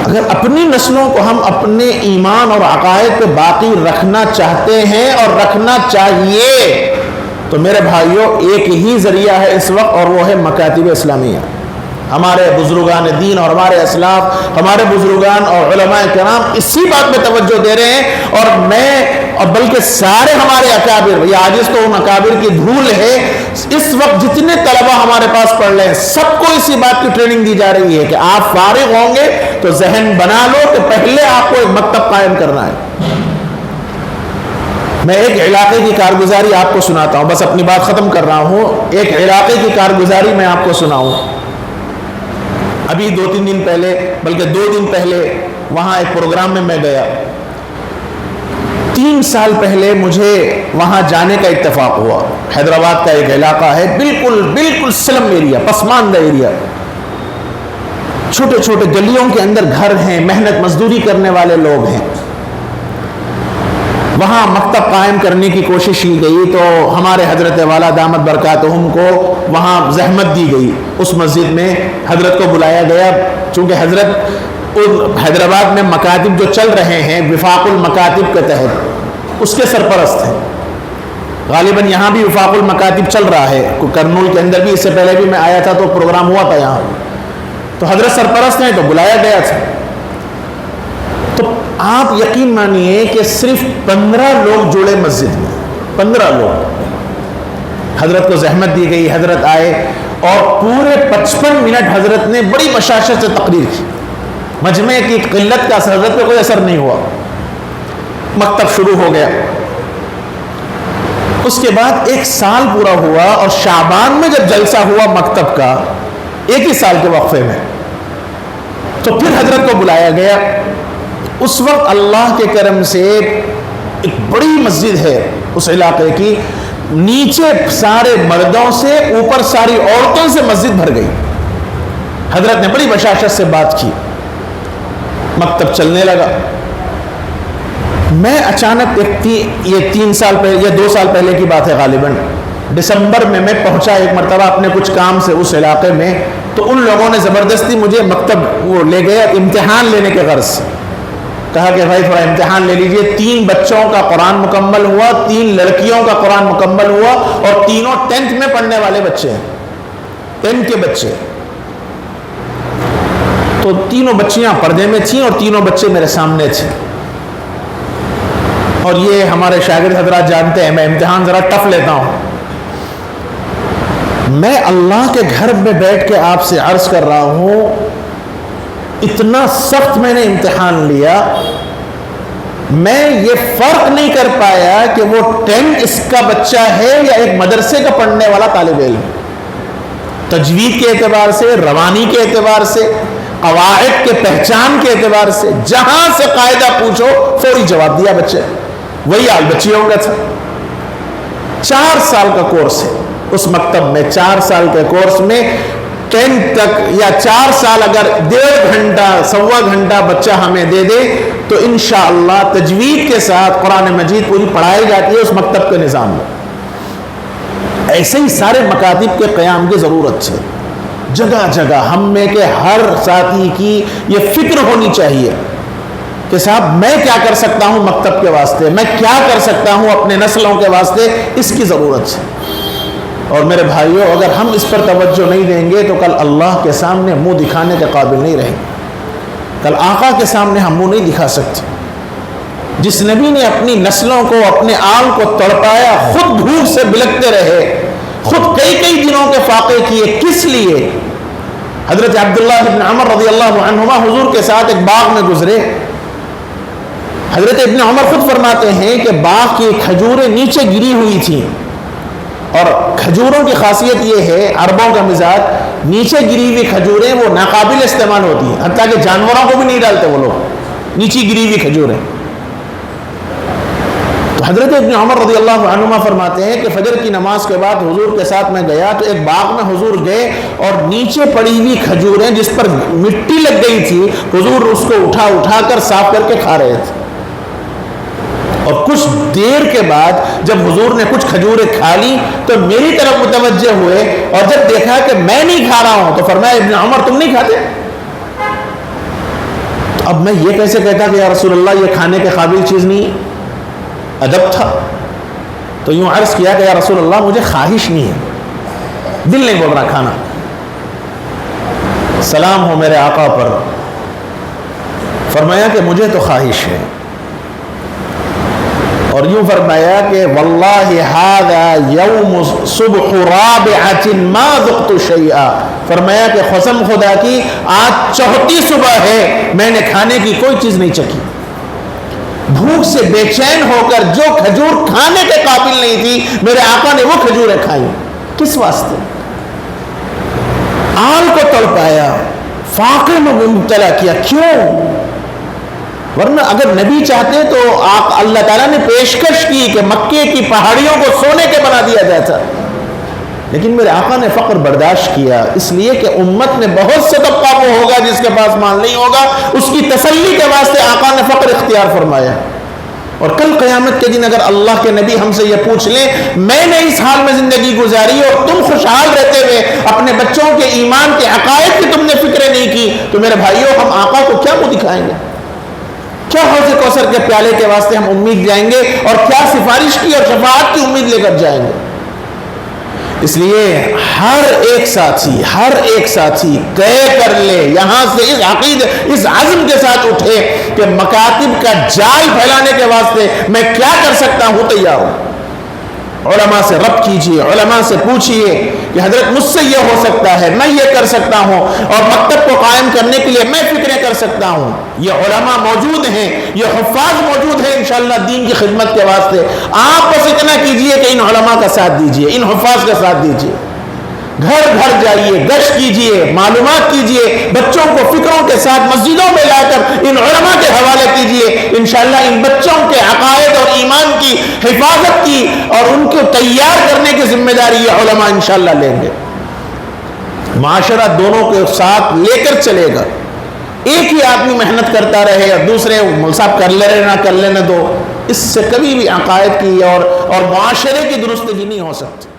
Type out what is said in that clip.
اگر اپنی نسلوں کو ہم اپنے ایمان اور عقائد پہ باقی رکھنا چاہتے ہیں اور رکھنا چاہیے تو میرے بھائیوں ایک ہی ذریعہ ہے اس وقت، اور وہ ہے مکاتب اسلامیہ۔ ہمارے بزرگان دین اور ہمارے اسلاف، ہمارے بزرگان اور علماء کرام اسی بات پہ توجہ دے رہے ہیں، اور بلکہ سارے ہمارے اکابر، یہ عاجز تو ان اکابر کی دھول ہے، اس وقت جتنے طلبہ ہمارے پاس پڑھ رہے ہیں سب کو اسی بات کی ٹریننگ دی جا رہی ہے کہ آپ فارغ ہوں گے تو ذہن بنا لو کہ پہلے آپ کو ایک مکتب قائم کرنا ہے۔ میں ایک علاقے کی کارگزاری آپ کو سناتا ہوں، بس اپنی بات ختم کر رہا ہوں۔ ایک علاقے کی کارگزاری میں آپ کو سناؤں۔ ابھی 2-3 دن پہلے، بلکہ 2 دن پہلے وہاں ایک پروگرام میں گیا۔ 3 سال پہلے مجھے وہاں جانے کا اتفاق ہوا۔ حیدرآباد کا ایک علاقہ ہے، بالکل سلم ایریا، پسماندہ ایریا، چھوٹے چھوٹے گلیوں کے اندر گھر ہیں، محنت مزدوری کرنے والے لوگ ہیں۔ وہاں مکتب قائم کرنے کی کوشش کی گئی تو ہمارے حضرت والا دامت برکاتہم کو وہاں زحمت دی گئی۔ اس مسجد میں حضرت کو بلایا گیا، چونکہ حضرت حیدرآباد میں مکاتب جو چل رہے ہیں وفاق المکاتب کے تحت اس کے سرپرست ہیں۔ غالباً یہاں بھی وفاق المکاتب چل رہا ہے، کرنول کے اندر بھی، اس سے پہلے بھی میں آیا تھا تو پروگرام ہوا تھا یہاں، تو حضرت سرپرست ہیں تو بلایا گیا تھا۔ تو آپ یقین مانیے کہ صرف 15 لوگ جڑے مسجد میں، 15 لوگ۔ حضرت کو زحمت دی گئی، حضرت آئے اور پورے 55 منٹ حضرت نے بڑی بشاشت سے تقریر کی۔ مجمع کی قلت کا حضرت پہ کوئی اثر نہیں ہوا۔ مکتب شروع ہو گیا۔ اس کے بعد 1 سال پورا ہوا، اور شعبان میں جب جلسہ ہوا مکتب کا، 1 ہی سال کے وقفے میں، تو پھر حضرت کو بلایا گیا۔ اس وقت اللہ کے کرم سے ایک بڑی مسجد ہے اس علاقے کی، نیچے سارے مردوں سے، اوپر ساری عورتوں سے مسجد بھر گئی۔ حضرت نے بڑی بشاشت سے بات کی، مکتب چلنے لگا۔ میں اچانک یہ 3 سال پہلے یا 2 سال پہلے کی بات ہے، غالباً دسمبر میں بہنچا ایک مرتبہ اپنے کچھ کام سے اس علاقے میں، تو ان لوگوں نے زبردستی مجھے مکتب وہ لے گئے امتحان لینے کے غرض سے۔ کہا کہ بھائی تھوڑا امتحان لے لیجئے۔ 3 بچوں کا قرآن مکمل ہوا، 3 لڑکیوں کا قرآن مکمل ہوا، اور تینوں 10th میں پڑھنے والے بچے ہیں، 10 کے بچے۔ تو تینوں بچیاں پردے میں تھیں اور تینوں بچے میرے سامنے تھے۔ اور یہ ہمارے شاگرد حضرات جانتے ہیں میں امتحان ذرا ٹف لیتا ہوں۔ میں اللہ کے گھر میں بیٹھ کے آپ سے عرض کر رہا ہوں، اتنا سخت میں نے امتحان لیا، میں یہ فرق نہیں کر پایا کہ وہ 10 اس کا بچہ ہے یا ایک مدرسے کا پڑھنے والا طالب علم۔ تجوید کے اعتبار سے، روانی کے اعتبار سے، قواعد کے پہچان کے اعتبار سے، جہاں سے قاعدہ پوچھو فوری جواب دیا بچے۔ وہی حال بچیوں کا تھا۔ 4 سال کا کورس ہے اس مکتب میں، 4 سال کے کورس میں 10 تک یا 4 سال اگر 1.5 گھنٹہ 1.25 گھنٹہ بچہ ہمیں دے دے تو انشاءاللہ تجوید کے ساتھ قرآن مجید پوری پڑھائی جاتی ہے اس مکتب کے نظام میں۔ ایسے ہی سارے مکاتب کے قیام کی ضرورت ہے، جگہ جگہ ہم میں کے ہر ساتھی کی یہ فکر ہونی چاہیے کہ صاحب میں کیا کر سکتا ہوں مکتب کے واسطے، میں کیا کر سکتا ہوں اپنے نسلوں کے واسطے، اس کی ضرورت ہے۔ اور میرے بھائیوں اگر ہم اس پر توجہ نہیں دیں گے تو کل اللہ کے سامنے منہ دکھانے کے قابل نہیں رہیں گے۔ کل آقا کے سامنے ہم منہ نہیں دکھا سکتے۔ جس نبی نے اپنی نسلوں کو، اپنے آل کو تڑپایا، خود بھوک سے بلکتے رہے، خود کئی دنوں کے فاقے کیے، کس لیے؟ حضرت عبداللہ بن عمر رضی اللہ عنہما حضور کے ساتھ ایک باغ میں گزرے۔ حضرت ابن عمر خود فرماتے ہیں کہ باغ کی کھجوریں نیچے گری ہوئی تھیں، اور کھجوروں کی خاصیت یہ ہے، عربوں کا مزاج، نیچے گری ہوئی کھجوریں وہ ناقابل استعمال ہوتی ہیں، حتیٰ کہ جانوروں کو بھی نہیں ڈالتے وہ لوگ، نیچے گری ہوئی کھجوریں۔ تو حضرت ابن عمر رضی اللہ عنہما فرماتے ہیں کہ فجر کی نماز کے بعد حضور کے ساتھ میں گیا تو ایک باغ میں حضور گئے، اور نیچے پڑی ہوئی کھجوریں جس پر مٹی لگ گئی تھی، حضور اس کو اٹھا کر صاف کر کے کھا رہے تھے۔ اور کچھ دیر کے بعد جب حضور نے کچھ کھجوریں کھا لی تو میری طرف متوجہ ہوئے، اور جب دیکھا کہ میں نہیں کھا رہا ہوں تو فرمایا ابن عمر تم نہیں کھاتے؟ اب میں یہ کیسے کہتا کہ یا رسول اللہ یہ کھانے کے قابل چیز نہیں؟ ادب تھا. تو یوں عرض کیا کہ یا رسول اللہ مجھے خواہش نہیں ہے، دل نہیں بول رہا کھانا. سلام ہو میرے آقا پر. فرمایا کہ مجھے تو خواہش ہے، اور یوں فرمایا کہ واللہ ھذا یوم صبح رابعۃ ما ذقت شیئا. فرمایا کہ قسم خدا کی آج چوتھی صبح ہے، میں نے کھانے کی کوئی چیز نہیں چکھی. بھوک سے بے چین ہو کر جو کھجور کھانے کے قابل نہیں تھی میرے آقا نے وہ کھجوریں کھائیں. کس واسطے؟ آل کو تڑپایا، فاقے میں مبتلا کیا. کیوں؟ ورنہ اگر نبی چاہتے تو اللہ تعالیٰ نے پیشکش کی کہ مکے کی پہاڑیوں کو سونے کے بنا دیا جاتا، لیکن میرے آقا نے فقر برداشت کیا، اس لیے کہ امت میں بہت سے طبقہ وہ ہوگا جس کے پاس مال نہیں ہوگا، اس کی تسلی کے واسطے آقا نے فقر اختیار فرمایا. اور کل قیامت کے دن اگر اللہ کے نبی ہم سے یہ پوچھ لیں میں نے اس حال میں زندگی گزاری اور تم خوشحال رہتے ہوئے اپنے بچوں کے ایمان کے عقائد کی تم نے فکر نہیں کی، تو میرے بھائیوں ہم آقا کو کیا منہ دکھائیں گے؟ کیا حوض کوثر کے پیالے کے واسطے ہم امید جائیں گے اور کیا سفارش کی اور شفاعت کی امید لے کر جائیں گے؟ اس لیے ہر ایک ساتھی طے کر لے، یہاں سے اس عقیدے اس عزم کے ساتھ اٹھے کہ مکاتب کا جال پھیلانے کے واسطے میں کیا کر سکتا ہوں، تیار ہوں. علماء سے ربط کیجئے، علماء سے پوچھئے کہ حضرت مجھ سے یہ ہو سکتا ہے، میں یہ کر سکتا ہوں، اور مکتب کو قائم کرنے کے لیے میں فکریں کر سکتا ہوں. یہ علماء موجود ہیں، یہ حفاظ موجود ہیں انشاءاللہ دین کی خدمت کے واسطے. آپ بس اتنا کیجئے کہ ان علماء کا ساتھ دیجئے، ان حفاظ کا ساتھ دیجئے. گھر گھر جائیے، گشت کیجئے، معلومات کیجئے، بچوں کو فکروں کے ساتھ مسجدوں میں لا کر ان علماء کے حوالے کیجئے. انشاءاللہ ان بچوں کے عقائد اور ایمان کی حفاظت کی اور ان کو تیار کرنے کی ذمہ داری یہ علماء انشاءاللہ لیں گے. معاشرہ دونوں کے ساتھ لے کر چلے گا. ایک ہی آدمی محنت کرتا رہے اور دوسرے صاحب کر لے نہ کر لینے دو، اس سے کبھی بھی عقائد کی اور معاشرے کی درستگی نہیں ہو سکتی.